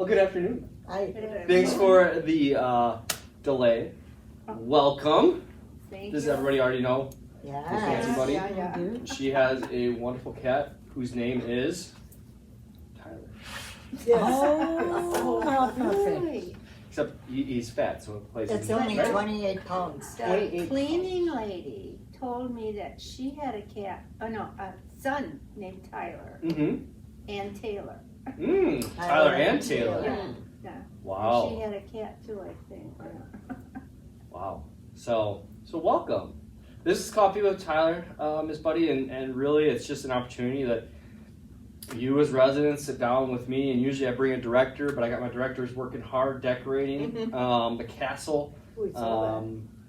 good afternoon. Hi. Thanks for the delay. Welcome. Thank Does you. everybody already know? Yeah. Miss Nancy Buddy? Yeah. She has a wonderful cat whose name is Tyler. Oh, how perfect. Right. Except he's fat, so it plays. It's in- only right? 28 pounds. The 28 cleaning lady told me that she had a cat, a son named Tyler Mm-hmm. and Taylor. Tyler and Taylor. Yeah. Yeah. Wow. And she had a cat too, I think. Wow. So welcome. This is Coffee with Tyler, Miss Buddy, and really it's just an opportunity that you as residents sit down with me, and usually I bring a director, but I got my directors working hard decorating the castle.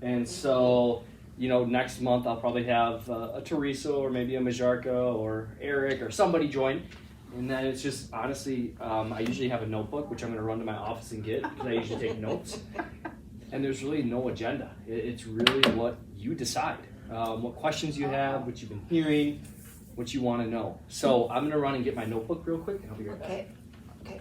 And so, next month I'll probably have a Teresa or maybe a Majarka or Eric or somebody join. And then it's just, honestly, I usually have a notebook, which I'm going to run to my office and get, because I usually take notes. And there's really no agenda. It's really what you decide. What questions you have, what you've been hearing, what you want to know. So I'm going to run and get my notebook real quick, and I'll be right back. Okay.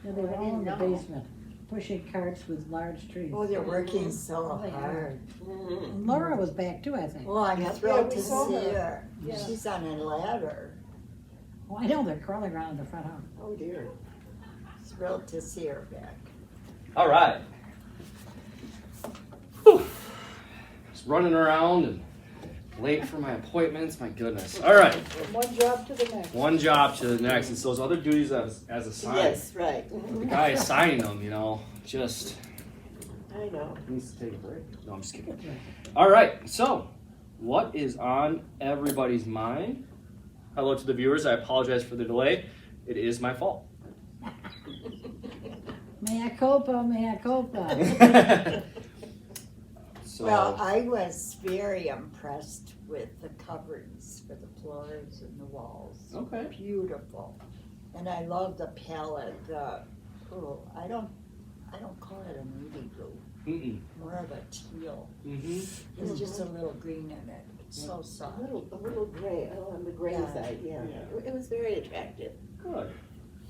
Yeah, they were all in the basement, pushing carts with large trees. Oh, they're working so they are. hard. And Laura was back too, I think. Well, I'm thrilled we to saw see her. her. Yeah. She's on a ladder. Oh, I know, they're crawling around in the front house. Oh, dear. Thrilled to see her back. All right. Whew. Just running around and late for my appointments. My goodness. All right. One job to the next. One job to the next. It's those other duties as assigned. Yes, right. The guy assigning them, just I know. needs to take a break. No, I'm just kidding. All right. So, what is on everybody's mind? Hello to the viewers. I apologize for the delay. It is my fault. Mea culpa. So, Well, I was very impressed with the coverings for the floors and the walls. okay. Beautiful. And I love the palette, I don't call it a navy blue, Mm-mm. more of a teal. Mm-hmm. There's just a little green in it. It's so A soft. little gray, on the gray Yeah. side, yeah. Yeah. It was very attractive. Good.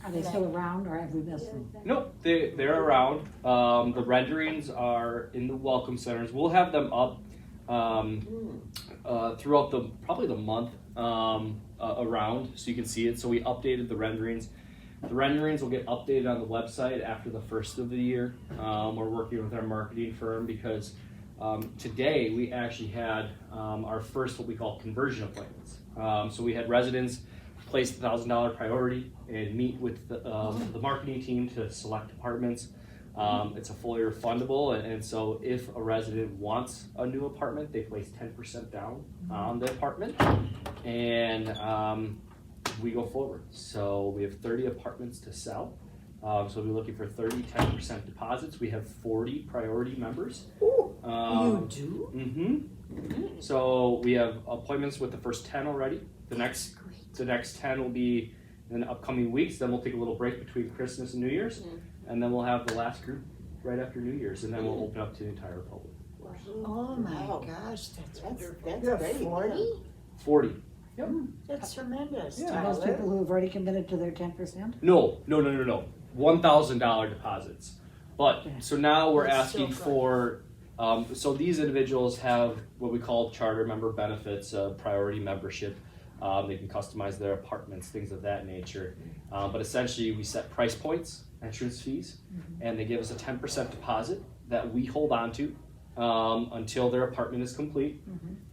Are they still around or have we missed them? Nope, they're around. The renderings are in the welcome centers. We'll have them up throughout probably the month around, so you can see it. So we updated the renderings. The renderings will get updated on the website after the first of the year. We're working with our marketing firm because today we actually had our first what we call conversion appointments. So we had residents place the $1,000 priority and meet with the marketing team to select apartments. It's a fully refundable, and so if a resident wants a new apartment, they place 10% down on the apartment, and we go forward. So we have 30 apartments to sell. So we'll be looking for 10% deposits. We have 40 priority members. You do? Mm-hmm. So we have appointments with the first 10 already. The next 10 will be in the upcoming weeks. Then we'll take a little break between Christmas and New Year's, and then we'll have the last group right after New Year's, and then we'll open up to the entire public. Oh my Wow. gosh, that's That's You're great. 40? 40. That's tremendous, Yeah. Are those Tyler. people who have already committed to their 10%? No. $1,000 deposits. But so now we're That's asking so for. So these individuals have what we call charter member benefits, priority membership. They can customize their apartments, things of that nature. But essentially, we set price points, entrance fees, and they give us a 10% deposit that we hold on to until their apartment is complete.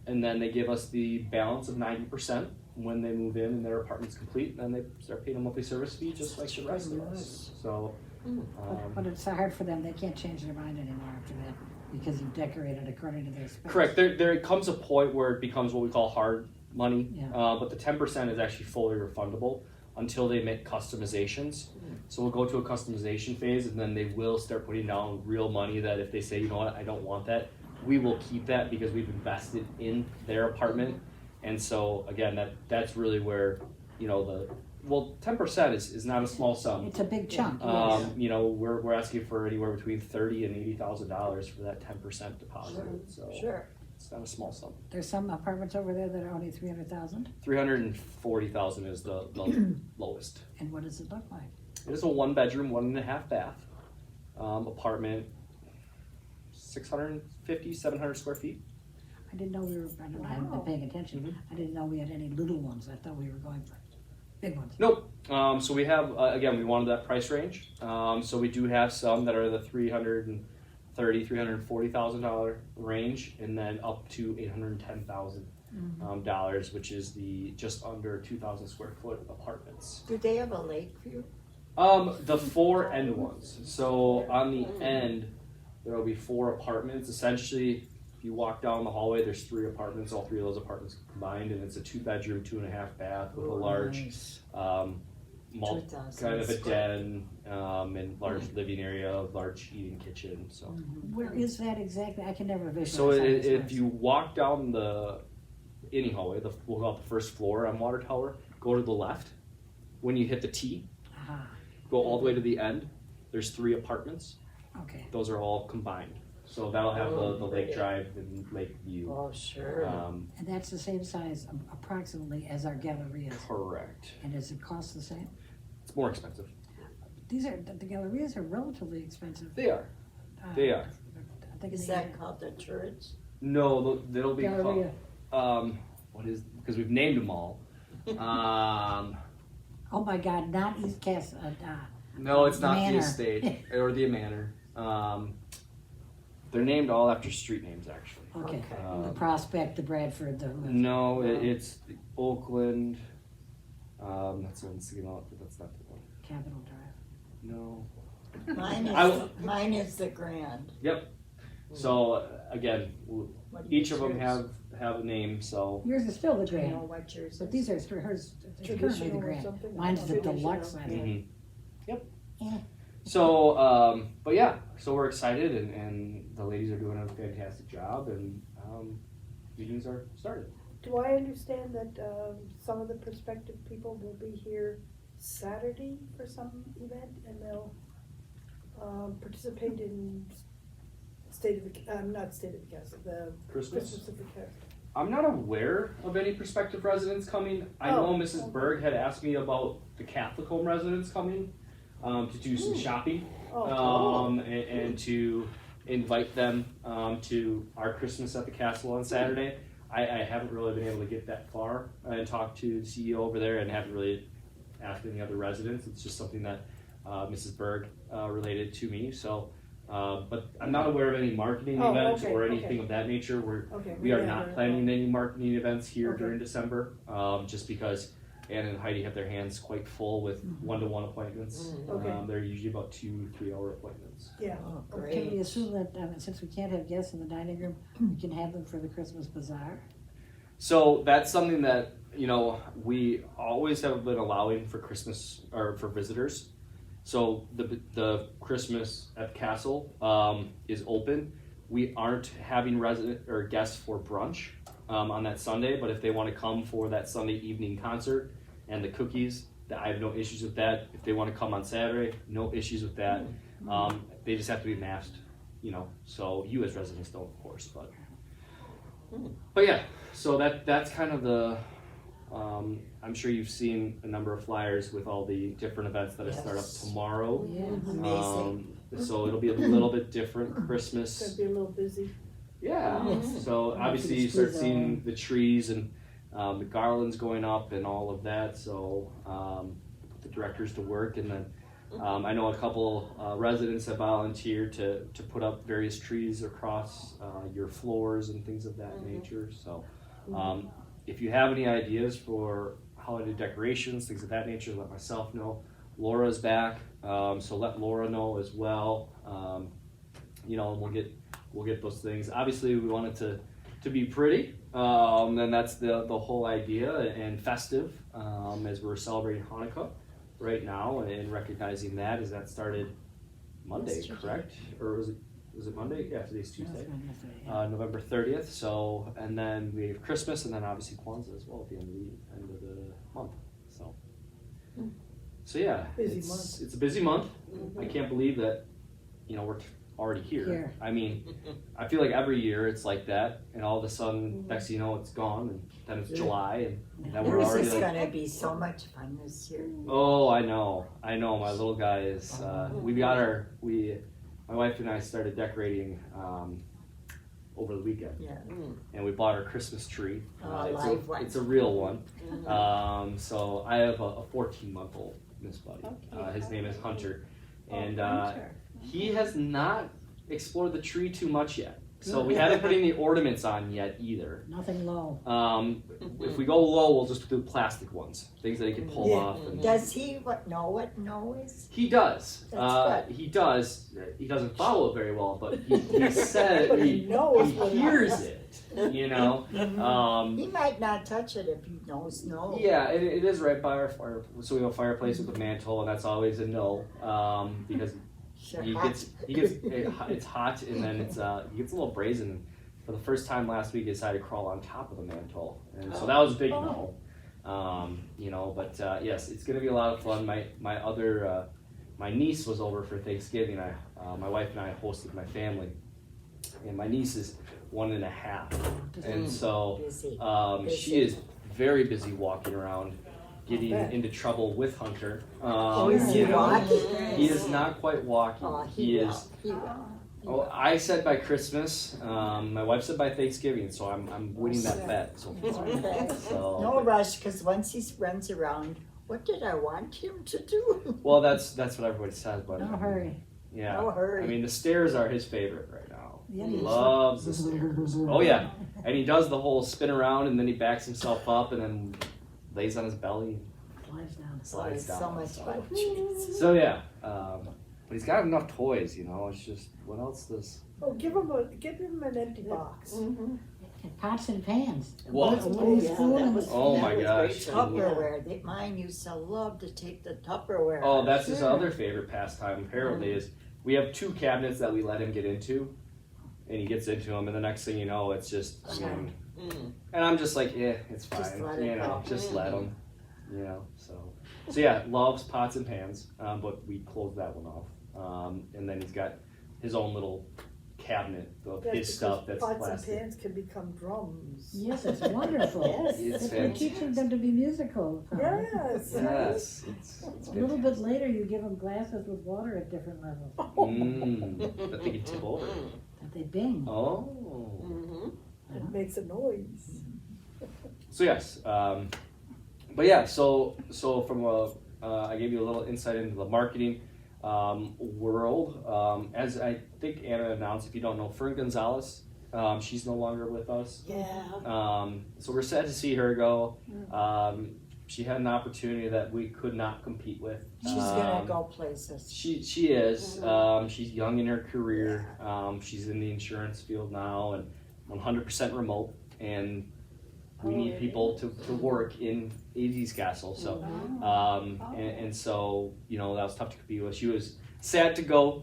And then they give us the balance of 90% when they move in and their apartment's complete. And then they start paying a monthly service fee just like the rest of us. So, But it's so hard for them, they can't change their mind anymore after that because you've decorated according to their specs. correct. There comes a point where it becomes what we call hard money. Yeah. But the 10% is actually fully refundable until they make customizations. So we'll go to a customization phase, and then they will start putting down real money that if they say, you know what, I don't want that, we will keep that because we've invested in their apartment. And so again, that's really where, 10% is not a small sum. It's a big chunk. We're asking for anywhere between $30,000 and $80,000 for that 10% deposit. So Sure. it's not a small sum. There's some apartments over there that are only 300,000. 340,000 is the lowest. And what does it look like? It is a 1-bedroom, 1.5 bath apartment, 650, 700 square feet. I didn't know we were, I don't know, I haven't been paying attention. I didn't know we had any little ones. I thought we were going for big ones. Nope. So we have, again, we wanted that price range. So we do have some that are the $330,000, $340,000 range, and then up to $810,000, which is the just under 2,000 square foot apartments. Do they have a lake view? The 4 end ones. So on the end, there will be 4 apartments. Essentially, if you walk down the hallway, there's 3 apartments. All 3 of those apartments combined, and it's a 2-bedroom, 2.5 bath with a large, Nice. kind of a den, and large living area, large eating kitchen. So, Where is that exactly? I can never visualize. so how this if works. you walk down any hallway, we'll go up the first floor on Water Tower. Go to the left. When you hit the T, Aha, go all the way to the end. There's 3 apartments. okay. Those are all combined. So that'll have the Lake Drive and Lake View. Oh, sure. And that's the same size approximately as our gallerias. Correct. And does it cost the same? It's more expensive. These are, the gallerias are relatively expensive. They are. They are. I think Is they that called the turrets? No, they'll be Galleria. called. What is? Because we've named them all. Oh my God, not East Cass, No, it's The not Manor. the estate or the manor. They're named all after street names, actually. okay. Okay. The Prospect, the Bradford, the. No, it's the Oakland. That's what I'm thinking of, but that's not the one. Capitol Drive. No. Mine is the Grand. Yep. So again, What each is of them yours? have a name. So Yours is still the Do you know Grand, what yours but is? these are, hers, it's currently the Traditional or Grand. something? Mine's the Traditional. deluxe, I think. mhm. Yep. Yeah. So, but yeah, so we're excited, and the ladies are doing a fantastic job, and meetings are started. Do I understand that some of the prospective people will be here Saturday for some event and they'll participate in not State of the Castle, the Christmas. Christmas of the Castle? I'm not aware of any prospective residents coming. I know Mrs. okay. Berg had asked me about the Catholic home residents coming to do some shopping and to invite them to our Christmas at the castle on Saturday. I haven't really been able to get that far and talk to the CEO over there, and haven't really asked any other residents. It's just something that Mrs. Berg related to me. So, but I'm not aware of any marketing events or anything of that nature. We are not planning any marketing events here during December, just because Ann and Heidi have their hands quite full with one-to-one appointments. Okay. They're usually about 2-3 hour appointments. Yeah. Oh, Can we great. assume that, since we can't have guests in the dining room, we can have them for the Christmas bazaar? So that's something that, we always have been allowing for Christmas or for visitors. So the Christmas at the castle is open. We aren't having resident or guests for brunch on that Sunday, but if they want to come for that Sunday evening concert and the cookies, I have no issues with that. If they want to come on Saturday, no issues with that. They just have to be masked, so you as residents don't, of course, but yeah, so that's kind of the, I'm sure you've seen a number of flyers with all the different events that start up Yes. tomorrow. Yeah. Amazing. So it'll be a little bit different It's Christmas. gonna be a little busy. Yeah. Yes. So obviously you start seeing the trees and the garlands going up and all of that. So put the directors to work, and then I know a couple residents have volunteered to put up various trees across your floors and things of that nature. So if you have any ideas for holiday decorations, things of that nature, let myself know. Laura's back, so let Laura know as well. And we'll get those things. Obviously, we want it to be pretty, and that's the whole idea, and festive as we're celebrating Hanukkah right now, and recognizing that as that started Monday, correct? Or was it Monday? Yeah, today's Tuesday. November 30th. So, and then we have Christmas, and then obviously Kwanzaa as well at the end of the month. So yeah, Busy month. it's a busy month. I can't believe that we're already here. Here. I mean, I feel like every year it's like that, and all of a sudden, next thing you know, it's gone, and then it's July, and then we're This already is like, gonna be so much fun this year. oh, I know. My little guy is. My wife and I started decorating over the weekend, Yeah. and we bought our Christmas tree. Live one. It's a real one. So I have a 14-month-old Miss Buddy. His name is Hunter, and he has not explored the tree too much yet. So we haven't put any ornaments on yet either. Nothing low. If we go low, we'll just do plastic ones, things that he can pull off. And Does he know what no is? he does. That's He does. He doesn't follow it very well, but he said But he knows he what it hears is. it. You know. He might not touch it if he knows no. Yeah, it is right by our fire. So we have a fireplace with a mantle, and that's always a no, because Sure. it's hot, and then he gets a little brazen. For the first time last week, he decided to crawl on top of the mantle, and so that was a big no. You know, but yes, it's gonna be a lot of fun. My niece was over for Thanksgiving. My wife and I hosted my family, and my niece is 1.5, and so Busy. she is very busy walking around, getting into trouble with Hunter. Is he walking? He is not quite walking. Oh, he will. is. He will. Oh, I said by Christmas. My wife said by Thanksgiving, so I'm winning that bet so far. Okay. So, No rush, because once he runs around, what did I want him to do? well, that's what everybody says, but No hurry. yeah. No hurry. I mean, the stairs are his favorite right now. Yeah, He he loves the stairs. Oh yeah, and he does the whole spin around, and then he backs himself up, and then lays on his belly, Flies down. Oh, slides it's down. so much fun. Jeez. So yeah, but he's got enough toys, you know. It's just what else does? Oh, give him an empty box. And pots and pans. Well, oh my gosh. Tupperware. Mine used to love to take the Tupperware. Oh, that's his other favorite pastime. Apparently, is we have 2 cabinets that we let him get into, and he gets into them, and the next thing you know, it's just. I mean, and I'm just like, yeah, it's fine. Just let it You know, go. just let him. You know, so yeah, loves pots and pans, but we closed that one off, and then he's got his own little cabinet of his stuff that's pots plastic. and pans can become drums. Yes, it's wonderful. It's We're teaching them to be musical. Yes. Yes, it's A little bit later, you give them glasses with water at different levels. That they can tip over. That they bing. Oh. It makes a noise. So yes, but yeah. So from I gave you a little insight into the marketing world. As I think Anna announced, if you don't know, Fern Gonzalez, she's no longer with us. Yeah. So we're sad to see her go. She had an opportunity that we could not compete with. She's gonna go places. She is. She's young in her career. She's in the insurance field now and 100% remote. And we need people to work in AD's Castle. So, and so, you know, that was tough to compete with. She was sad to go.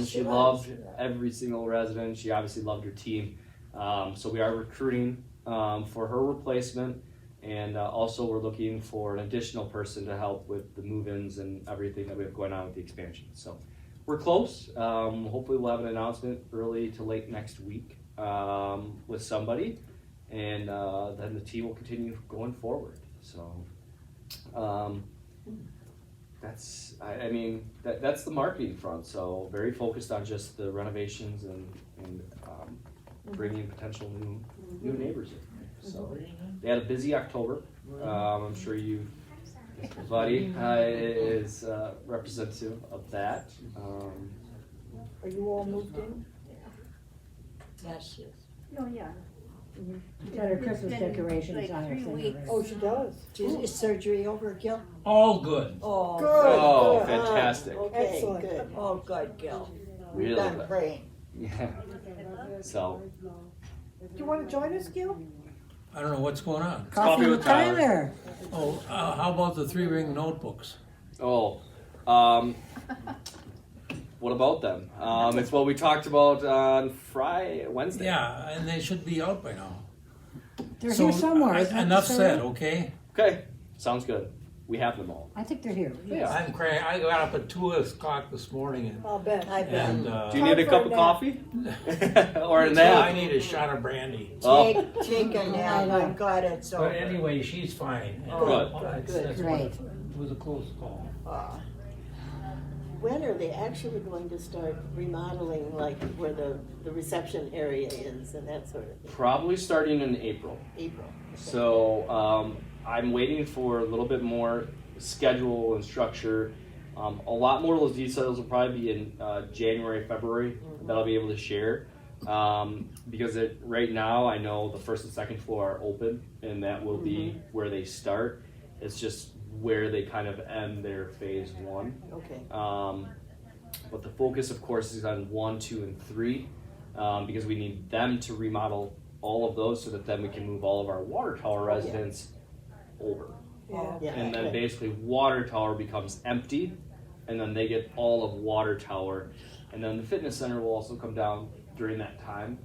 She loved every single resident. She obviously loved her team. So we are recruiting for her replacement. And also we're looking for an additional person to help with the move-ins and everything that we have going on with the expansion. So we're close. Hopefully we'll have an announcement early to late next week with somebody. And then the team will continue going forward. So that's the marketing front. So very focused on just the renovations and bringing potential new neighbors in. So they had a busy October. I'm sure you, buddy, is representative of that. Are you all moved in? Yes, she is. Oh, yeah. She's got her Christmas It's been decorations like on her 3 thing weeks. already. Oh, she does. Is surgery over, Gil? All good. Oh, Good. Oh, good. fantastic! Excellent. Good. Oh, good, Gil. We've Really been good. praying. Yeah. So Do you want to join us, Gil? I don't know what's going on. Coffee with Tyler. Tyler. Oh, how about the 3-ring notebooks? What about them? It's what we talked about on Wednesday. Yeah, and they should be out by now. They're here somewhere. Isn't that Enough the said, story? okay? Okay, sounds good. we have them all. I think they're here. Yeah. I'm crank. I got up at 2 o'clock this morning I'll bet. I bet. and Do you need a Time cup for of a coffee? Or a I nap? need a shot of brandy. Oh. Take a nap, I'm glad it's over. But anyway, she's fine. Oh, Good. That's- good. that's Great. what- It was a close call. When are they actually going to start remodeling, like where the reception area is and that sort of thing? Probably starting in April. April. So I'm waiting for a little bit more schedule and structure. A lot more of those details will probably be in January, February that I'll be able to share. Because right now I know the first and second floor are open, and that will be where they start. It's just where they kind of end their phase one. Okay. But the focus, of course, is on 1, 2, and 3, because we need them to remodel all of those so that then we can move all of our water tower residents over. Yeah. Yeah. And then okay. basically water tower becomes empty, and then they get all of water tower. And then the fitness center will also come down during that time,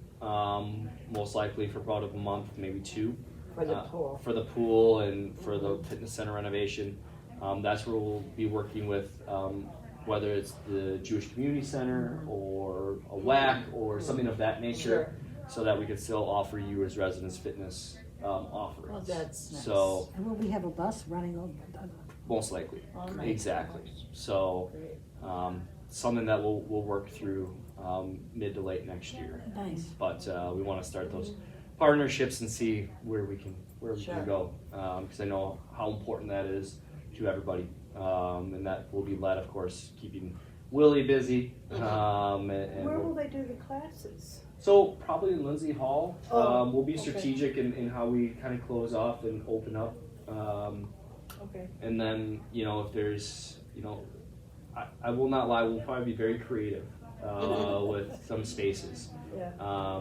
most likely for about a month, maybe 2. For the pool. For the pool and for the fitness center renovation. That's where we'll be working with, whether it's the Jewish Community Center or a WAC or something of that nature, so that we can still offer you as residents fitness offerings. Oh, that's nice. So And will we have a bus running over? most likely, Oh, my exactly. So something that we'll work through mid to late next year. Nice. But we want to start those partnerships and see where we can Sure. go, because I know how important that is to everybody, and that will be led, of course, keeping Willie busy. And Where will they do the classes? so probably in Lindsay Hall. Oh, We'll be okay. strategic in how we kind of close off and open up. Okay. And then, if there's, I will not lie, we'll probably be very creative with some spaces. Yeah.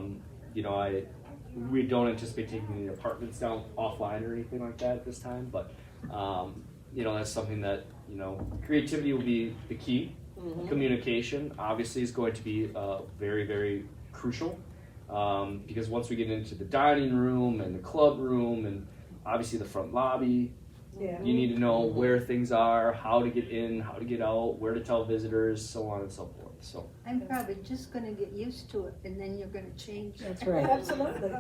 We don't anticipate taking any apartments down offline or anything like that at this time, but, that's something that, creativity will be the key. Communication, obviously, is going to be very, very crucial, because once we get into the dining room and the club room and obviously the front lobby, Yeah. you need to know where things are, how to get in, how to get out, where to tell visitors, so on and so forth. So I'm probably just gonna get used to it, and then you're gonna change. That's right. Absolutely.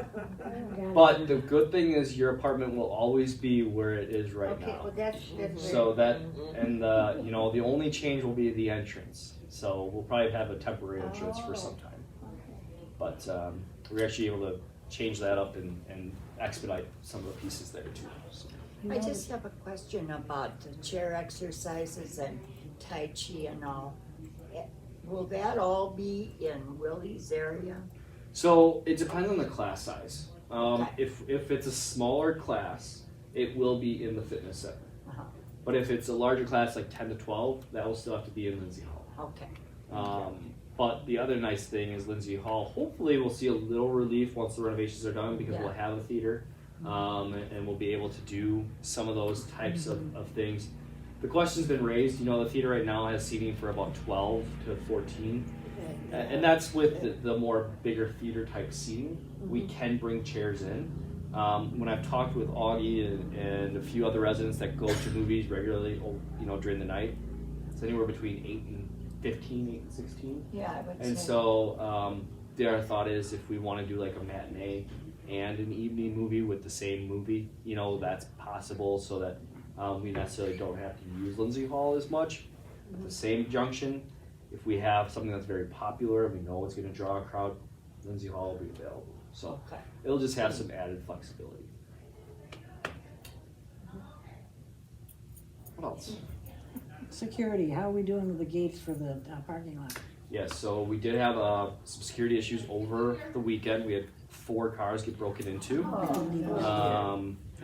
but the good thing is your apartment will always be where it is right Okay, well, now. that's So that, and the only change will be the entrance. So we'll probably have a temporary entrance for some time. But we're actually able to change that up and expedite some of the pieces there too. So. I just have a question about the chair exercises and Tai Chi and all. Will that all be in Willie's area? So it depends on the class size. Okay. If it's a smaller class, it will be in the fitness center. Uh-huh. But if it's a larger class, like 10 to 12, that will still have to be in Lindsay Hall. Okay. But the other nice thing is Lindsay Hall, hopefully we'll see a little relief once the renovations are done, because we'll have a theater, and we'll be able to do some of those types of things. The question's been raised, the theater right now has seating for about 12 to 14. And that's with the more bigger theater type seating. We can bring chairs in. When I've talked with Augie and a few other residents that go to movies regularly, during the night, it's anywhere between 8 and 15, 8 and 16. Yeah, I would And say. so their thought is if we want to do like a matinee and an evening movie with the same movie, that's possible, so that we necessarily don't have to use Lindsay Hall as much. At the same junction, if we have something that's very popular and we know it's going to draw a crowd, Lindsay Hall will be available. So Okay. it'll just have some added flexibility. What else? Security, how are we doing with the gates for the parking lot? Yes, so we did have some security issues over the weekend. We had 4 cars get broken into.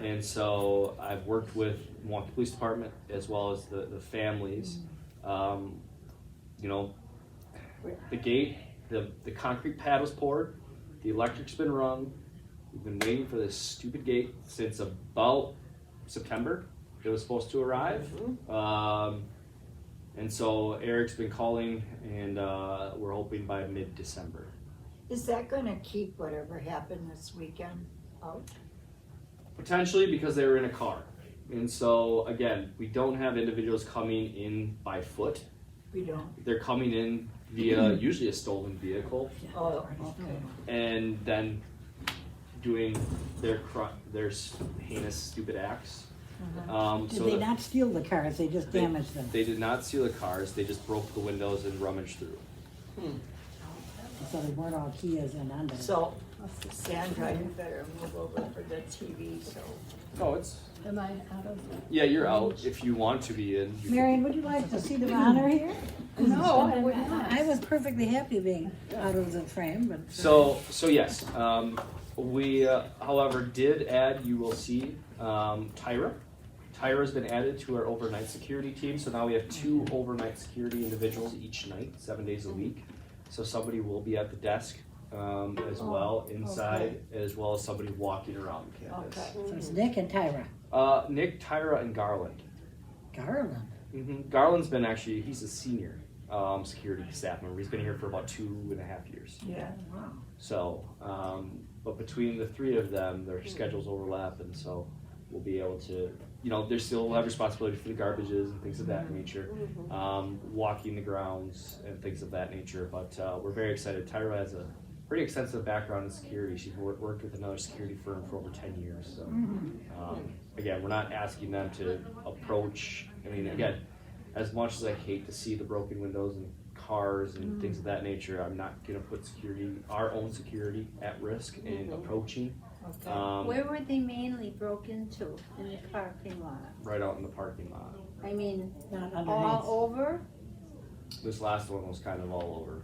And so I've worked with Milwaukee Police Department as well as the families. The gate, the concrete pad was poured, the electric's been run. We've been waiting for this stupid gate since about September. It was supposed to arrive. And so Eric's been calling, and we're hoping by mid-December. Is that gonna keep whatever happened this weekend out? Potentially, because they were in a car. And so again, we don't have individuals coming in by foot. We don't, They're coming in via usually a stolen vehicle, oh, okay. and then doing their heinous, stupid acts. Did So they that- not steal the cars, they just They- damaged them? They did not steal the cars. They just broke the windows and rummaged through. So they weren't all Kias and Hondas? So, Sandra, you better move over for the TV, so. Oh, it's Am I out of? yeah. You're out if you want to be in. You Marion, would you like to see the honor here? No, I would not. I was perfectly happy being out of the frame, but. So yes, we however did add. You will see Tyra. Tyra's been added to our overnight security team. So now we have 2 overnight security individuals each night, 7 days a week. So somebody will be at the desk as well inside, as well as somebody walking around campus. Okay. So it's Nick and Tyra. Nick, Tyra, and Garland. Garland. Garland's been actually, he's a senior security staff member. He's been here for about 2.5 years. Yeah. Wow. So, but between the 3 of them, their schedules overlap, and so we'll be able to, they still have responsibility for the garbages and things of that nature, walking the grounds and things of that nature. But we're very excited. Tyra has a pretty extensive background in security. She's worked with another security firm for over 10 years. So, again, we're not asking them to approach. I mean, again, as much as I hate to see the broken windows and cars and things of that nature, I'm not going to put our own security at risk in approaching. Where were they mainly broke into? In the parking lot? Right out in the parking lot. I mean, Not all underneath. over? This last one was kind of all over.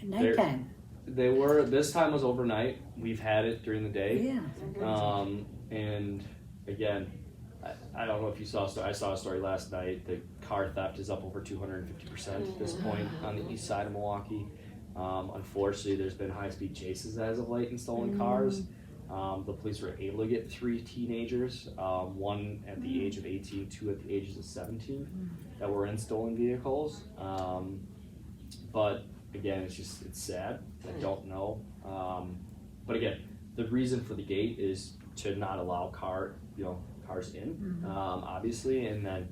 At nighttime. This time was overnight. We've had it during the day. Yeah. And again, I don't know if you saw, I saw a story last night that car theft is up over 250% at this point on the east side of Milwaukee. Unfortunately, there's been high-speed chases as of late in stolen cars. The police were able to get 3 teenagers, 1 at the age of 18, 2 at the ages of 17, that were in stolen vehicles. But again, it's sad. I don't know. But again, the reason for the gate is to not allow cars in, obviously, and then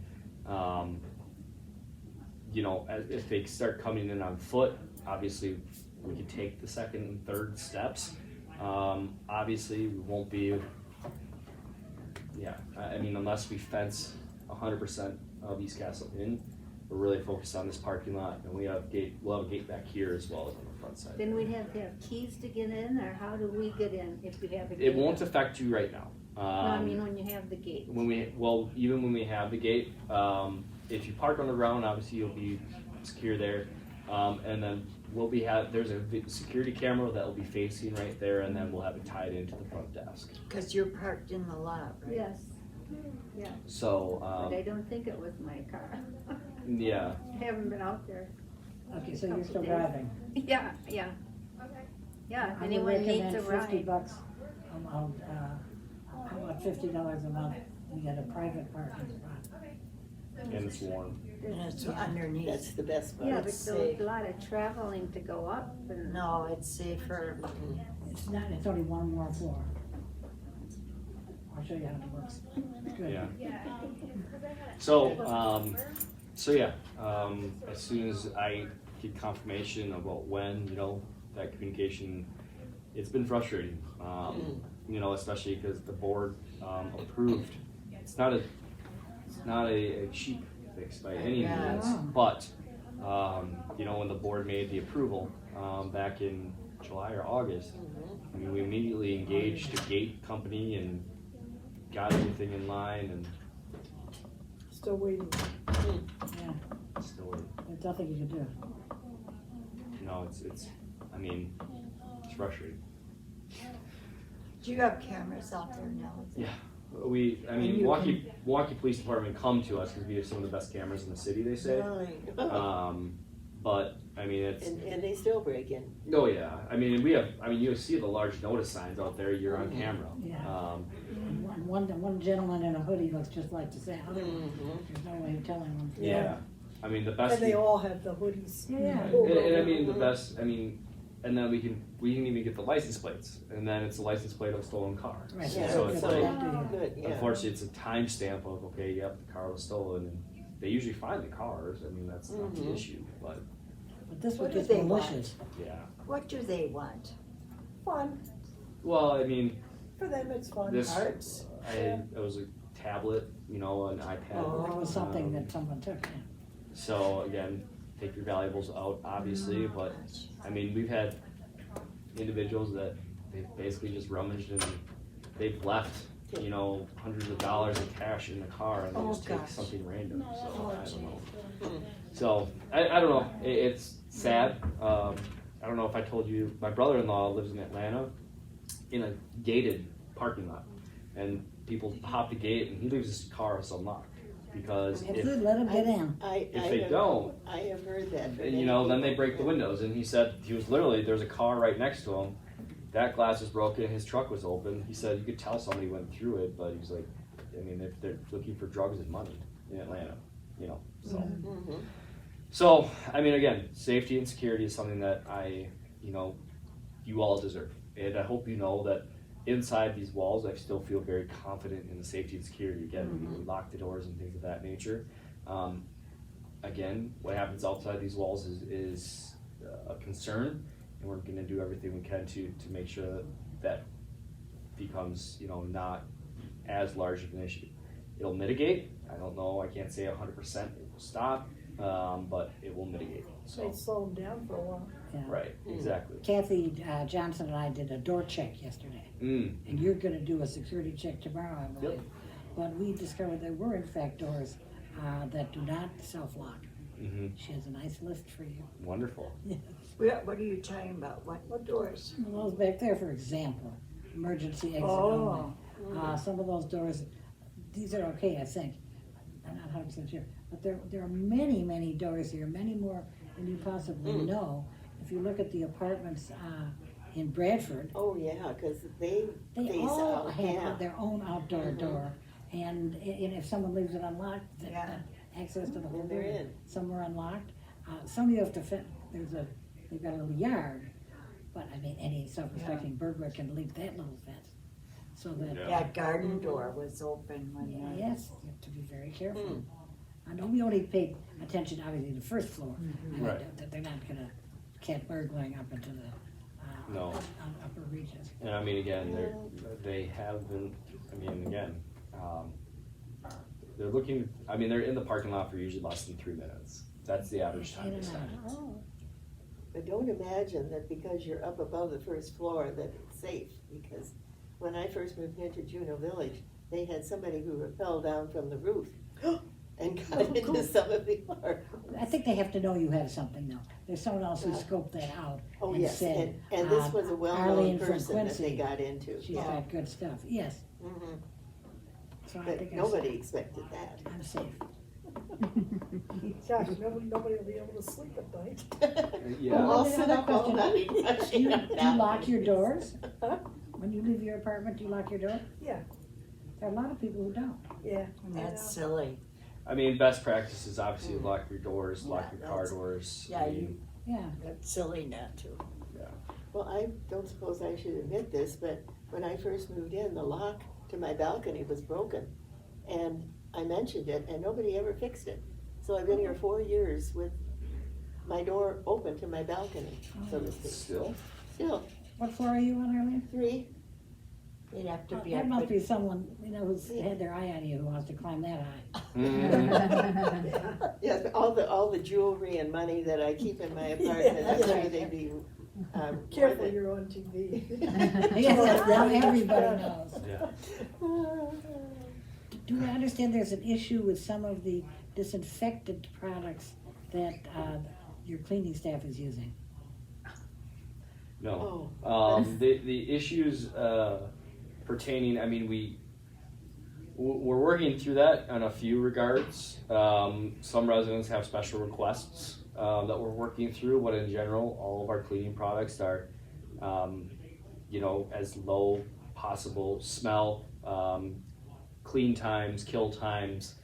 if they start coming in on foot, obviously we can take the second and third steps. Obviously we won't be, I mean, unless we fence 100% of East Castle in, we're really focused on this parking lot, and we'll have a gate back here as well as on the front side. Then we'd have to have keys to get in, or how do we get in if we have a gate? It won't affect you right now. No, I mean when you have the gate. Even when we have the gate, if you park on the ground, obviously you'll be secure there, and then there's a security camera that will be facing right there, and then we'll have it tied into the front desk. Because you're parked in the lot, right? Yes. Yeah, So but I don't think it was my car. yeah, I haven't been out there. Okay, so you're still driving. Yeah, yeah. Yeah, if I would anyone needs recommend a ride. $50 a month, how about $50 a month, you get a private parking spot. and it's warm. And it's underneath. That's the best part. Yeah, but It's there's safe. a lot of traveling to go up and. No, it's safer. It's not, it's only one more floor. I'll show you how it works. Good. Yeah. So, as soon as I get confirmation about when, that communication, it's been frustrating. Especially because the board approved. It's not a cheap fix by any Yeah. means, but when the board made the approval back in July or August, I mean, we immediately engaged a gate company and got everything in line, and Still waiting. Yeah, still, there's nothing you can do. it's frustrating. Do you have cameras out there now? Yeah, And you Milwaukee Police Department come to us because we have some of the best cameras in the city, they say. Right. But I mean, it's And they still break in. oh yeah. I mean, you see the large notice signs out there. You're on camera. Yeah. And one gentleman in a hoodie looks just like the other one. There's no way of telling them. Yeah. I mean, the best. And they all have the hoodies. Yeah. And I mean, the best. I mean, and then we can even get the license plates, and then it's a license plate of a stolen car. Right. Yeah, So it's so like, good, yeah. unfortunately, it's a timestamp of, okay, yep, the car was stolen, and they usually find the cars. I mean, that's not the issue, but But this What was do just they want? malicious. yeah. What do they want? Fun, Well, I mean, for them it's fun. this Arts? it was a tablet, you know, an iPad. Oh. It was something that someone took, yeah. So again, take your valuables out, obviously, but I mean, we've had individuals that they've basically just rummaged and they've left, you know, hundreds of dollars in cash in the car and they Oh, just take gosh. something random. So Oh, I don't know. Hmm. So I don't know. It's sad. I don't know if I told you, my brother-in-law lives in Atlanta in a gated parking lot, and people hop the gate and he leaves his car unlocked because If if we let them get in. if they don't, I have heard that. from and, many you know, then they people. break the windows. And he said he was literally, there's a car right next to him. That glass was broken. His truck was open. He said you could tell somebody went through it, but he was like, I mean, they're looking for drugs and money in Atlanta, you know. So, Mhm. so I mean, again, safety and security is something that you all deserve, and I hope you know that inside these walls, I still feel very confident in the safety and security. Again, we lock the doors and things of that nature. Again, what happens outside these walls is a concern, and we're going to do everything we can to make sure that that becomes, you know, not as large of an issue. It'll mitigate. I don't know. I can't say 100% it will stop, but it will mitigate. They So, slow them down for a while. Yeah. right, exactly. Kathy Johnson and I did a door check yesterday, Mm. and you're gonna do a security check tomorrow, I believe. But we discovered there were in fact doors that do not self-lock. Hmm. She has a nice list for you. Wonderful. What are you talking about? What doors? Well, those back there, for example, emergency exit Oh. only. Some of those doors, these are okay, I think. I'm not 100% sure, but there are many, many doors here, many more than you possibly know. If you look at the apartments in Bradford, Oh, yeah, because they they face all out, have yeah. their own outdoor door. And if someone leaves it unlocked, Yeah. access to the whole Then they're building, in. some are unlocked. Some you have to fit, they've got a little yard, but I mean, any self-respecting burglar can leap that little fence. So that, Yeah. That garden door was open when yes, you have to be very careful. I know we only pay attention, obviously, to the first floor. I mean, Right. that they're not gonna cat burgling up into the No. upper reaches. And I mean, again, they have been, I mean, again, they're looking, I mean, they're in the parking lot for usually less than 3 minutes. That's the average time In they and spend. out. Oh. But don't imagine that because you're up above the first floor that it's safe, because when I first moved into Juneau Village, they had somebody who fell down from the roof and got into some of the apartments. I think they have to know you have something though. There's someone else who scoped that out Oh, and yes, said, and this was a well-known Arlene from person that they Quincy, got into. she's got good stuff, yes. Mhm. So I But think nobody expected that. I'm safe. Gosh, nobody will be able to sleep at night. Yeah. Well, I'll Well, sit another up all question. night Do watching you, them do you happen. lock your doors? Huh? When you leave your apartment, do you lock your door? Yeah, There are a lot of people who don't. yeah. And I that's know. silly. I mean, best practice is obviously lock your doors, lock Yeah, your car that's- doors. yeah, I mean, Yeah, That's silly not to. Well, I don't suppose I should admit this, but when I first moved in, the lock to my balcony was broken. And I mentioned it, and nobody ever fixed it. So I've been here 4 years with my door open to my balcony, so to speak. Still, Still, what floor are you on, Arlene? 3. They'd have to be That up must at be someone, who's had their eye on you who wants to climb that high. Mhm. Yes, all the jewelry and money that I keep in my apartment, Yeah. I'm sure they'd be, Careful, worth it. you're on TV. Yes, now everybody knows. yeah. Do I understand there's an issue with some of the disinfectant products that your cleaning staff is using? No. Oh. The issues pertaining, I mean, we're working through that on a few regards. Some residents have special requests that we're working through, but in general, all of our cleaning products are, as low possible smell, clean times, kill times.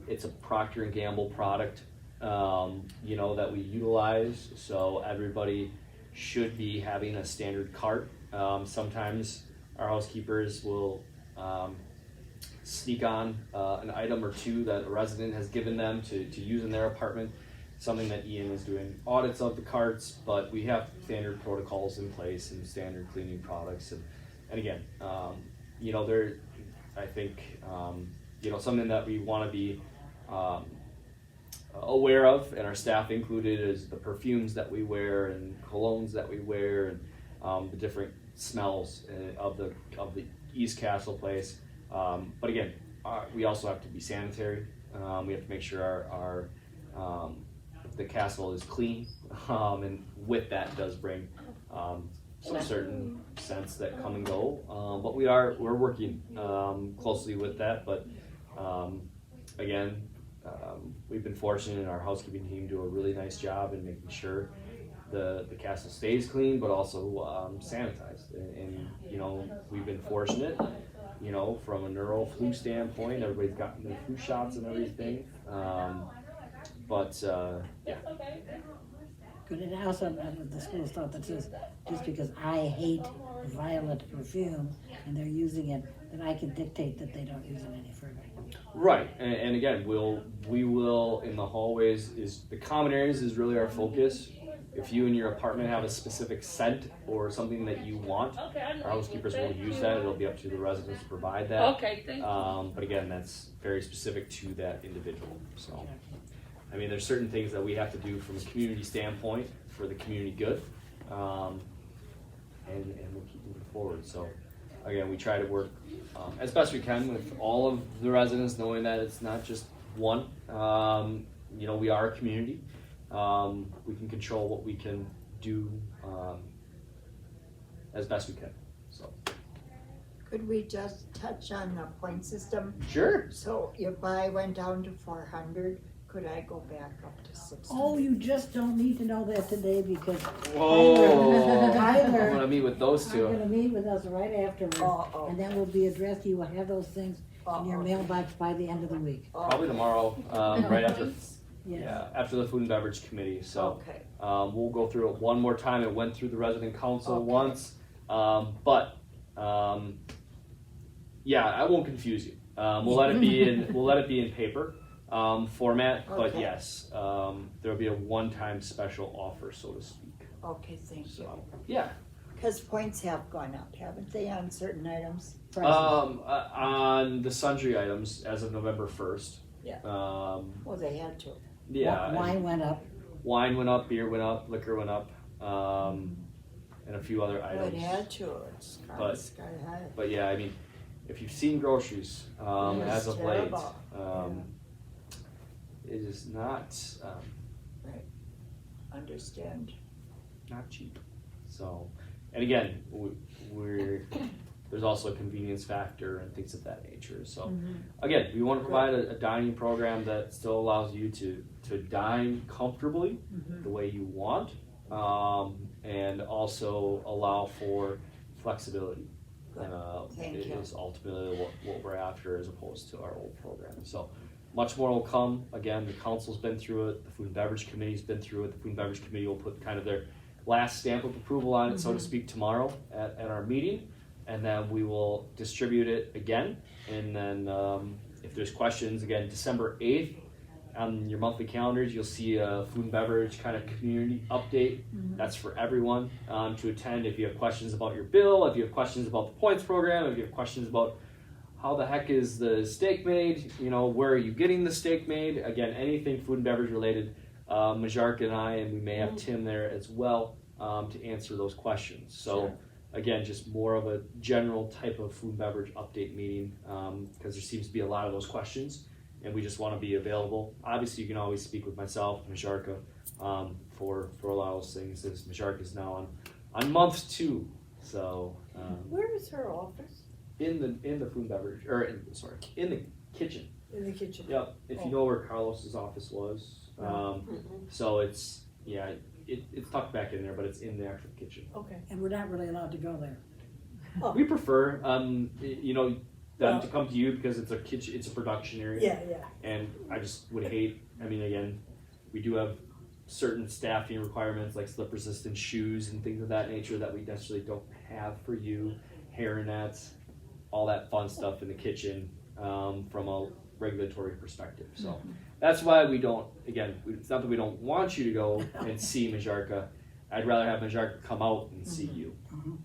It's a Procter & Gamble product, that we utilize, so everybody should be having a standard cart. Sometimes our housekeepers will sneak on an item or two that a resident has given them to use in their apartment. Something that Ian is doing audits of the carts, but we have standard protocols in place and standard cleaning products. And again, you know, I think, you know, something that we want to be aware of, and our staff included, is the perfumes that we wear and colognes that we wear, and the different smells of the East Castle place. But again, we also have to be sanitary. We have to make sure our the castle is clean, and with that does bring some certain scents that come and go. But we're working closely with that. But again, we've been fortunate, and our housekeeping team do a really nice job in making sure the castle stays clean, but also sanitized. And you know, we've been fortunate, you know, from a neuro flu standpoint, everybody's gotten their flu shots and everything. Yeah. Good, and also the school's thought that says, just because I hate violet perfume and they're using it, that I can dictate that they don't use it any further. Right, and again, we will in the hallways, is the common areas is really our focus. If you and your apartment have a specific scent or something that you want, our housekeepers will use that. It'll be up to the residents to provide that. Okay, thank you. But again, that's very specific to that individual. So, I mean, there's certain things that we have to do from a community standpoint for the community good, and we'll keep moving forward. So, again, we try to work as best we can with all of the residents, knowing that it's not just one. You know, we are a community. We can control what we can do as best we can. So, Could we just touch on the point system? sure. So if I went down to 400, could I go back up to 600? Oh, you just don't need to know that today, because Whoa! Tyler- I'm gonna meet with those I'm two. gonna meet with us right afterwards, Oh. and then we'll be addressed. You will have those things in your Oh. mailbox by the end of the week. Probably tomorrow, right after. Yes. Yeah, after the food and beverage committee. So. Okay, We'll go through it one more time. It went through the resident council Okay. once, yeah, I won't confuse you. We'll let it be in paper format. But Okay. yes, there'll be a one-time special offer, so to speak. okay, thank you. So yeah, Because points have gone up, haven't they, on certain items? on the sundry items as of November 1st. Yeah. Well, they had to. Yeah. Wine went up. Wine went up, beer went up, liquor went up, and a few other Well, items. it had to, it's But- sky high. But yeah, I mean, if you've seen groceries Yes, as of late, terrible. it is not Understand. not cheap. So, and again, there's also a convenience factor and things of that nature. So, again, we want to provide a dining program that still allows you to dine comfortably the way you want, and also allow for flexibility. Thank It you. is ultimately what we're after, as opposed to our old program. So much more will come. Again, the council's been through it, the food and beverage committee's been through it. The food and beverage committee will put kind of their last stamp of approval on it, so to speak, tomorrow at our meeting, and then we will distribute it again. And then if there's questions, again, December 8th on your monthly calendars, you'll see a food and beverage kind of community update. That's for everyone to attend. If you have questions about your bill, if you have questions about the points program, if you have questions about how the heck is the steak made, you know, where are you getting the steak made? Again, anything food and beverage related, Majarka and I, and we may have Tim there as well to answer those questions. So again, just more of a general type of food and beverage update meeting, because there seems to be a lot of those questions, and we just want to be available. Obviously, you can always speak with myself, Majarka, for a lot of those things. As Majarka is now on month 2, so Where is her office? in the food and beverage, or in the kitchen. In the kitchen? Yep. If you know where Carlos's office was, so it's it's tucked back in there, but it's in the actual kitchen. Okay. And we're not really allowed to go there. We prefer, you know, them Well- to come to you because it's a kitchen, it's a production area. Yeah. And I just would hate. I mean, again, we do have certain staffing requirements like slip resistant shoes and things of that nature that we necessarily don't have for you, hair nets, all that fun stuff in the kitchen from a regulatory perspective. So that's why we don't, again, it's not that we don't want you to go and see Majarka. I'd rather have Majarka come out and see you.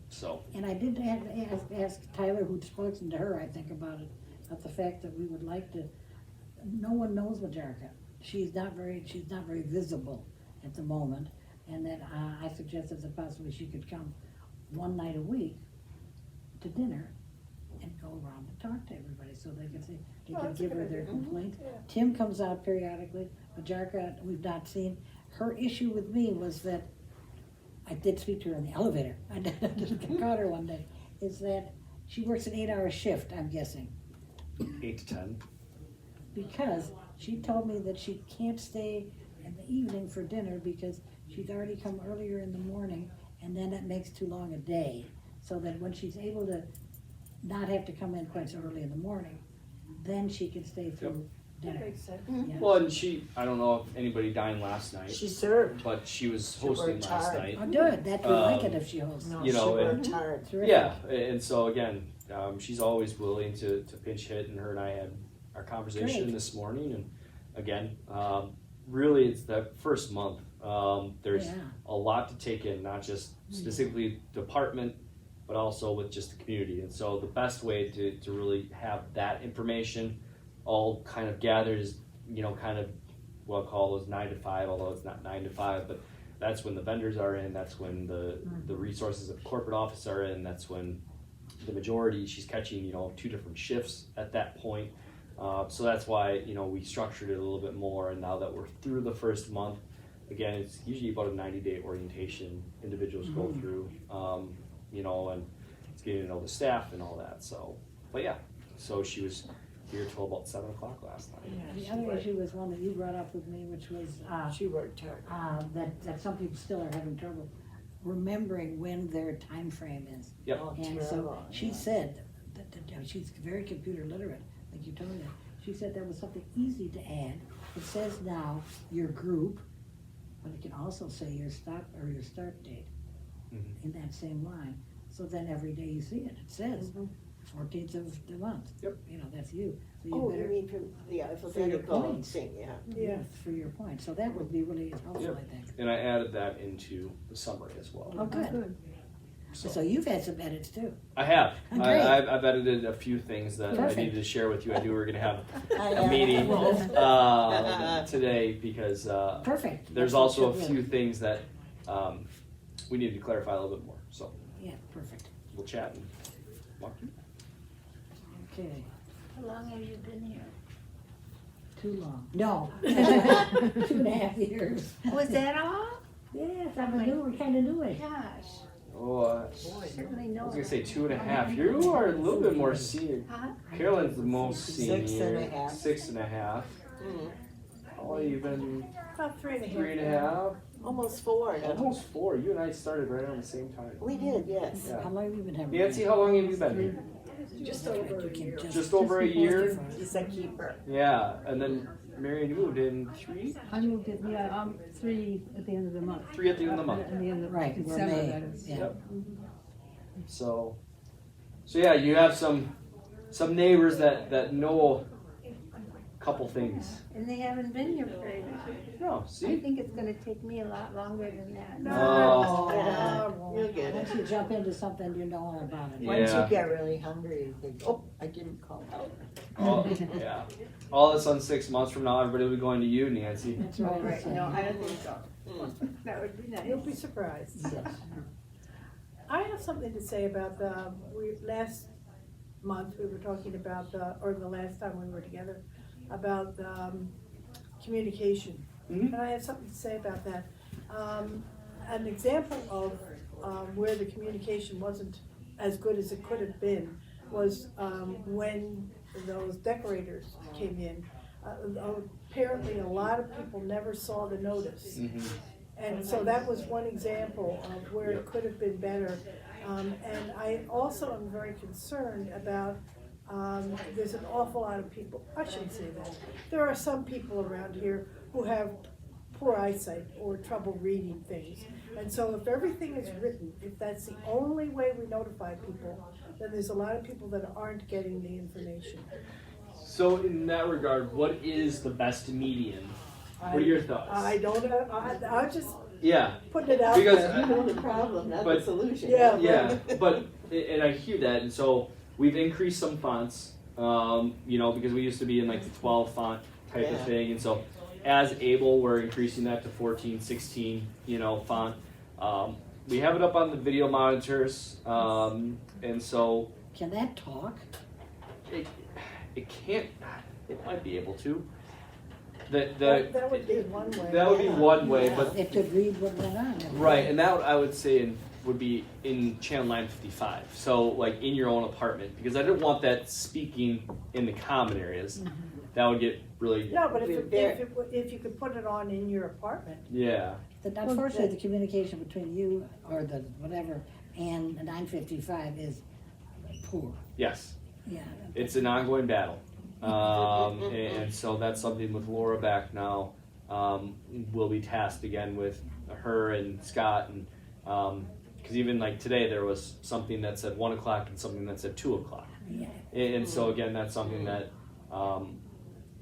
So. And I did ask Tyler, who'd spoken to her, I think, about it, about the fact that we would like to, no one knows Majarka. She's not very visible at the moment, and that I suggested that possibly she could come one night a week to dinner and go around and talk to everybody, so they can see, they can that's a give her good their idea. complaints. Yeah. Tim comes out periodically. Majarka, we've not seen. Her issue with me was that, I did speak to her in the elevator, I just caught her one day, is that she works an 8-hour shift, I'm guessing. 8 to 10. Because she told me that she can't stay in the evening for dinner because she's already come earlier in the morning, and then it makes too long a day. So that when she's able to not have to come in quite so early in the morning, then she can stay through That dinner. makes sense. Yeah. Well, and I don't know if anybody dined last night, She served. but she was She hosting worked last hard. night. Oh, good, that we like it Um, if she hosts. No, You she know, worked hard. Terrific. Yeah, and so again, she's always willing to pinch hit, and her and I had our conversation Great. this morning, and again, really it's that first month. There's Yeah. a lot to take in, not just specifically department, but also with just the community. And so the best way to really have that information all kind of gathered is, kind of what I'll call those 9 to 5, although it's not 9 to 5, but that's when the vendors are in, that's when the resources of corporate office are in, that's when the majority, she's catching, 2 different shifts at that point. So that's why, we structured it a little bit more, and now that we're through the first month, again, it's usually about a 90-day orientation individuals go through, and it's getting to know the staff and all that, so, but yeah, so she was here till about 7 o'clock last night. The other issue was one that you brought up with me, which was, She worked hard. that some people still are having trouble remembering when their time frame is. Yep. Oh, And so terrible, she yeah. said that she's very computer literate, like you told me. She said there was something easy to add. It says now your group, but it can also say your stop or your start date Mhm. in that same line. So then every day you see it, it says 14th of the month. Yep. That's you. So you Oh, better, you mean from the alphabetical points. thing, yeah. Yeah. for your point. So that would be really helpful, Yep. I think. And I added that into the summary as well. Oh, good. So you've had some edits too. I have. Great. I've edited a few things that I Perfect. needed to share with you. I knew we were going to have I a meeting have- today because Perfect. there's That's what also a should few really- things that we need to clarify a little bit more. So Yeah, perfect. we'll chat and walk through. Okay. How long have you been here? Too long. No. 2.5 years. Was that all? Yes, we're kind of new. Gosh, Oh, certainly I no. was going to say 2.5. You are a little bit more senior. Huh? Carolyn's the most senior. 6.5. 6.5. Mm. How long have you been? About 3.5. 3.5? Almost 4 now. Almost 4. You and I started right around the same time. We did, yes. Yeah. How long have you been having? Nancy, how long have you been here? Just over a year. Just over a year? She's a keeper. Yeah, and then Marion, you moved in 3? I moved in, yeah, 3 at the end of the month. 3 at the end of the month. At the end of Right, we're December, May. that is. Yeah. Yep. So yeah, you have some neighbors that know a couple things. And they haven't been here very long. No, I see? think it's gonna take me a lot longer than that. Oh. Yeah, you'll get Once it. you jump into something, you know all about it. Once Yeah. you get really hungry, you think, oh, I didn't call out. Oh, yeah. All of a sudden, 6 months from now, everybody will be going to you, Nancy. That's Oh, right. right, no, I don't think so. Mm. That would be You'll be nice. surprised. Yes. I have something to say about last month, we were talking about or the last time we were together, about communication. Mhm. And I have something to say about that. An example of where the communication wasn't as good as it could have been was when those decorators came in. Apparently, a lot of people never saw the notice. Mhm. And so that was one example of where it could have been better. And I also am very concerned about, there's an awful lot of people, I shouldn't say that. There are some people around here who have poor eyesight or trouble reading things. And so if everything is written, if that's the only way we notify people, then there's a lot of people that aren't getting the information. So in that regard, what is the best median? What are your thoughts? I don't know, I'm just Yeah, putting it out Because- there. You know the problem, not the But- solution. Yeah. yeah, but and I hear that, and so we've increased some fonts, you know, because we used to be in like the 12 font type of Yeah. thing, and so as able, we're increasing that to 14, 16, you know, font. We have it up on the video monitors, and so Can that talk? it can't. It might be able to. That would be one way. That would be one way, Yeah. but It could read what went on. right, and that I would say would be in channel 955. So like in your own apartment, because I didn't want that speaking in the common areas. That would get really No, but Be if you could put it on in your apartment, yeah. Unfortunately, the communication between you or the whatever and 955 is poor. Yes, Yeah. it's an ongoing battle, and so that's something with Laura back now. We'll be tasked again with her and Scott, and because even like today there was something that said 1 o'clock and something that said 2 o'clock, Yeah. and so again that's something that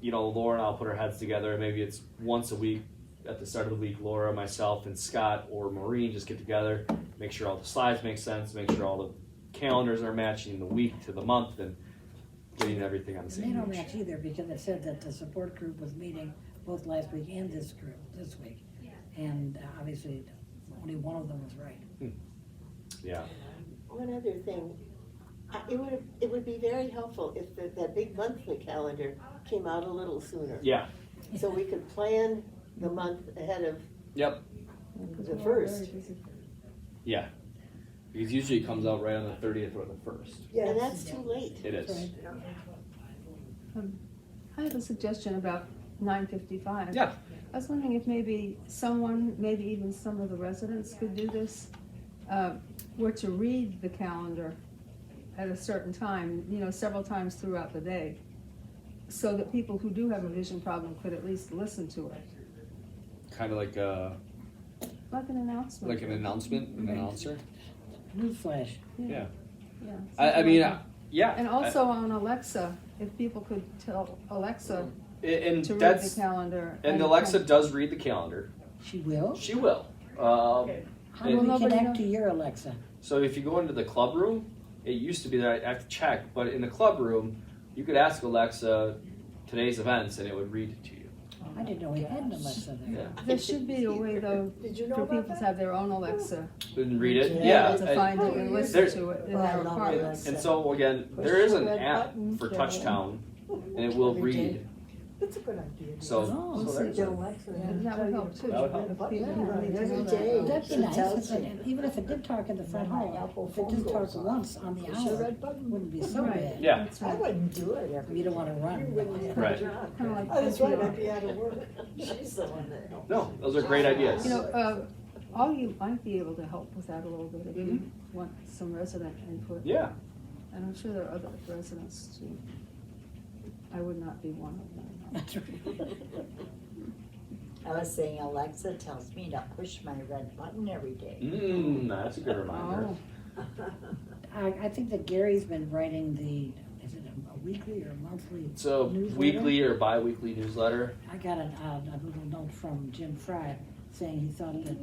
you know, Laura and I'll put our heads together. Maybe it's once a week at the start of the week. Laura, myself, and Scott or Maureen just get together, make sure all the slides make sense, make sure all the calendars are matching the week to the month, and getting everything on the They same don't page. match either because it said that the support group was meeting both last week and this group this week. And obviously, only one of them was right. Yeah. One other thing, it would be very helpful if that big monthly calendar came out a little sooner. Yeah. So we could plan the month ahead of Yep. the first. Yeah. Because usually it comes out right on the 30th or the 1st. And that's too late. It is. I have a suggestion about 9:55. Yeah. I was wondering if maybe someone, maybe even some of the residents could do this, were to read the calendar at a certain time, you know, several times throughout the day, so that people who do have a vision problem could at least listen to it, Kind of like like an announcement. an announcement, an announcer. Newsflash. Yeah. Yeah. I something mean, like that. yeah. And also on Alexa, if people could tell Alexa And to read that's the calendar. and Alexa does read the calendar. She will? She will. How do we nobody connect know- to your Alexa? So if you go into the club room, it used to be that I have to check, but in the club room, you could ask Alexa today's events and it would read it to you. I didn't know we had an Alexa there. Yeah. There should be a way though Did you know for about people to that? have their own Alexa. And read it. Yeah. Yeah. To find it and listen There's- to it in Oh, I their love apartments. And so again, Push there is the an red app button, for Carol. Touchtown, and it will Every read. day. It's a good idea. So, Oh, so there's a, And that would help too. That would help. If people Yeah, need to every know day. that. That'd be She nice, tells if you. it- even if it did talk in the front When my hall, Apple if it phone did talk goes off, once on the push the hour, red button. wouldn't be so Right. bad. yeah, That's I right. wouldn't do it every You don't wanna run. right. Kind of like Oh, that's right, NPR. I'd be out of work. She's the one that helps. No, those are great ideas. You know, all you might be able to help with that a little bit if you want some resident input. Yeah. And I'm sure there are other residents too. I would not be one of them. That's right. I was saying Alexa tells me to push my red button every day. That's a good reminder. Oh, I think that Gary's been writing is it a weekly or monthly So newsletter? weekly or bi-weekly newsletter. I got a little note from Jim Fry saying he thought that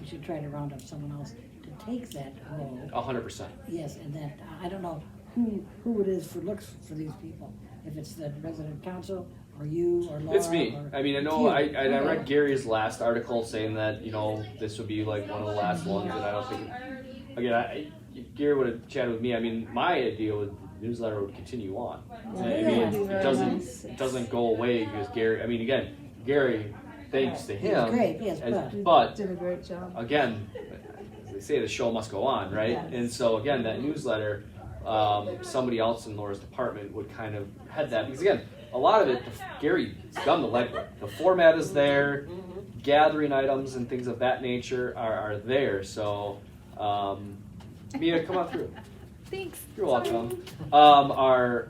we should try to round up someone else to take that role. 100%. Yes, and that, I don't know who it is looks for these people. If it's the resident council, or you, or Laura. It's me. or- I mean, I It's know you. I Okay. read Gary's last article saying that, you know, this would be like one of the last ones, and I don't think, again, Gary would have chatted with me. I mean, my idea was the newsletter would continue on. I mean, Yeah. it doesn't go away because Gary, I mean, again, Gary, thanks to He's him. great, yes, But did a great job. again, as they say, the show must go on, right? Yes. And so again, that newsletter, somebody else in Laura's department would kind of head that because again, a lot of it, Gary's done the legwork. The format is there, gathering items and things of that nature are there. So, Mia, come on through. Thanks. You're welcome. Are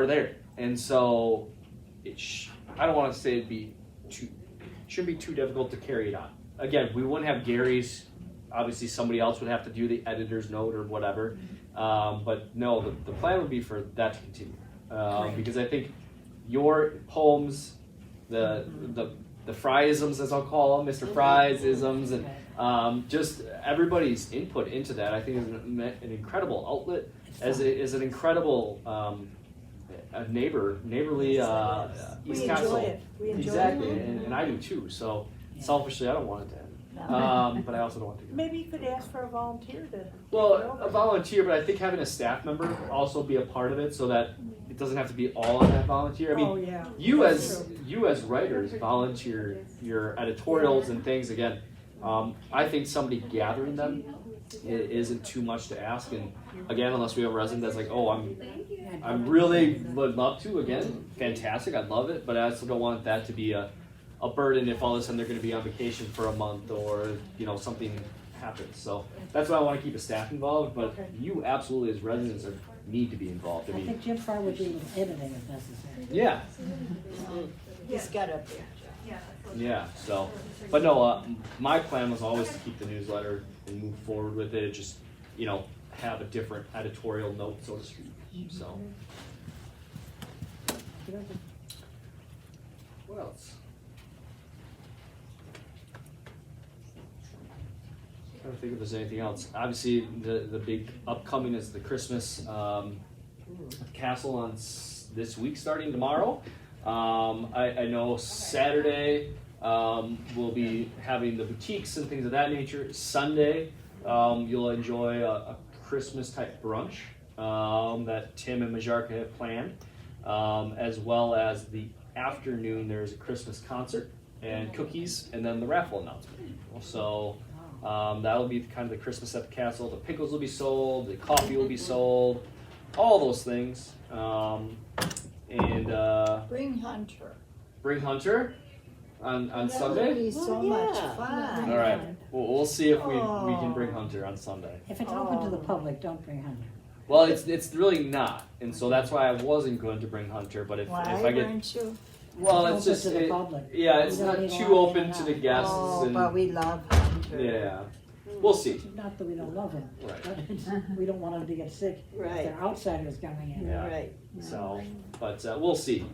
there, and so I don't want to say it'd be too shouldn't be too difficult to carry it on. Again, we wouldn't have Gary's. Obviously, somebody else would have to do the editor's note or whatever. But no, the plan would be for that to continue because I think your poems, the Fryisms, as I'll call them, Mr. Fry's isms, and just everybody's input into that, I think is an incredible outlet, is an incredible neighborly East We Castle. enjoy it. We enjoy Exactly, it. and I do too. So selfishly, I don't want it to end. But I also don't want to go. Maybe you could ask for a volunteer to. Well, a volunteer, but I think having a staff member also be a part of it, so that it doesn't have to be all of that volunteer. I mean, Oh, yeah. you That's as writers volunteer your editorials and things. Again, I think somebody gathering them isn't too much to ask. And again, unless we have a resident that's like, oh, I'm really would love to. Again, fantastic, I'd love it, but I also don't want that to be a burden if all of a sudden they're going to be on vacation for a month or something happens. So that's why I want to keep a staff involved. But you absolutely, as residents, need to be involved. I I mean, think Jim Farr would be with editing if necessary. yeah, He's got a, yeah. So, but no, my plan was always to keep the newsletter and move forward with it. Just have a different editorial note, so to speak. So, what else? Trying to think if there's anything else. Obviously, the big upcoming is the Christmas castle on this week, starting tomorrow. I know Saturday we'll be having the boutiques and things of that nature. Sunday you'll enjoy a Christmas type brunch that Tim and Majarka have planned, as well as the afternoon there's a Christmas concert and cookies, and then the raffle announcement. So that'll be kind of the Christmas at the castle. The pickles will be sold, the coffee will be sold, all those things. And bring Hunter. bring Hunter on That would Sunday. be so much fun. All right, we'll see if we can bring Hunter on Sunday. If it's open to the public, don't bring Hunter. Well, it's really not, and so that's why I wasn't going to bring Hunter. But if Why I get, weren't you? well, It's it's open just to the public. yeah, it's You don't not need a too lot open of to the it. guests. Oh, and, but we love Hunter. yeah, we'll see. Not that we don't love him, Right. but we don't want him to get sick. If Right. there are outsiders coming in. Yeah. Right. So, but we'll see.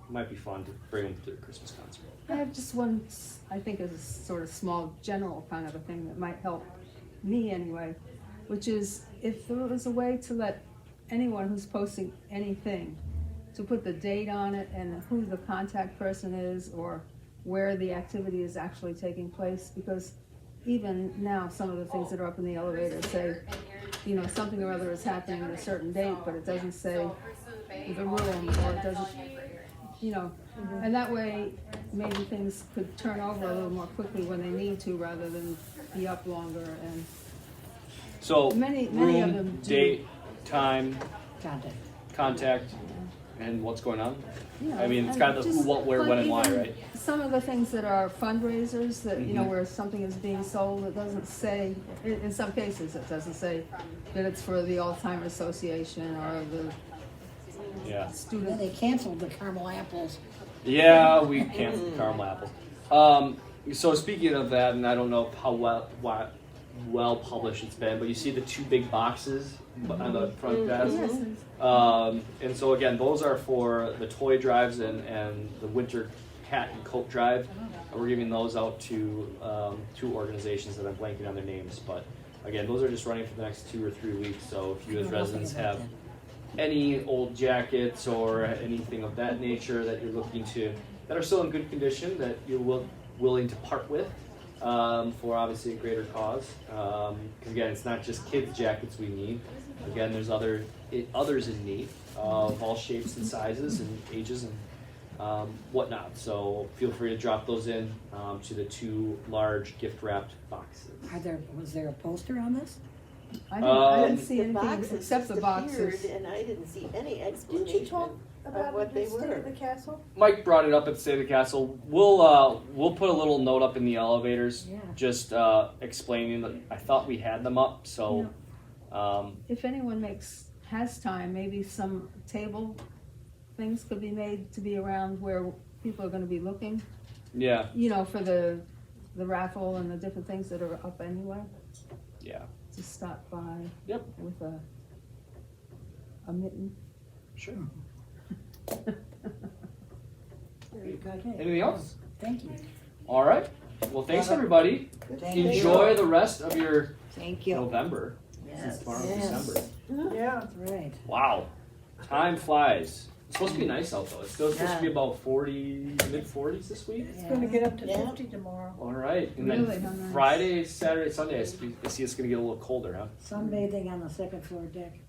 Might be fun to bring him to the Christmas concert. I have just one, I think is a sort of small general kind of a thing that might help me anyway, which is if there was a way to let anyone who's posting anything to put the date on it and who the contact person is or where the activity is actually taking place, because even now some of the things that are up in the elevator say, something or other is happening at a certain date, but it doesn't say the room, or it doesn't, and that way maybe things could turn over a little more quickly when they need to rather than be up longer. And So Many room, of them do. date, time, Contact. contact, and what's going on. Yeah, I mean, it's and kind of the who, just what, where, like when, and why, even right? Some of the things that are fundraisers that, Mhm. where something is being sold, it doesn't say, in some cases, it doesn't say that it's for the Alzheimer's Association or the Yeah. Then student. they canceled the caramel apples. Yeah, we canceled caramel apples. So speaking of that, and I don't know how well published it's been, but you see the two big boxes on the front desk. Yes, And so again, those are for the toy drives and the winter hat and coat drive. And we're giving those out to two organizations that I'm blanking on their names. But again, those are just running for the next 2 or 3 weeks. So if you as residents have any old jackets or anything of that nature that you're looking to, that are still in good condition, that you're willing to part with for obviously a greater cause. Because again, it's not just kids' jackets we need. Again, there's others in need of all shapes and sizes and ages and whatnot. So feel free to drop those in to the two large gift wrapped boxes. Was there a poster on this? I didn't see The anything boxes except the disappeared, boxes. And I didn't see any Didn't you explanation talk of about what they the state were. of the castle? Mike brought it up at State of the Castle. We'll put a little note up in the elevators, Yeah. just explaining that I thought we had them up. So If anyone has time, maybe some table things could be made to be around where people are gonna be looking. Yeah, you know, for the raffle and the different things that are up anyway. yeah, Just stop by. Yep. With a mitten. sure. Very good. Anything else? Thank you. All right. Well, thanks everybody. Thank you. Enjoy the rest of your Thank you. November. Yes. Since tomorrow's Yes. December. Yeah, That's right. Wow. Time flies. It's supposed to be nice out though. It's still supposed to be about 40, mid-40s this week. it's gonna get up to Yeah. 50 tomorrow. All right. And Really? then How nice. Friday, Saturday, Sunday, I see it's going to get a little colder, huh? Sunbathing on the second floor deck.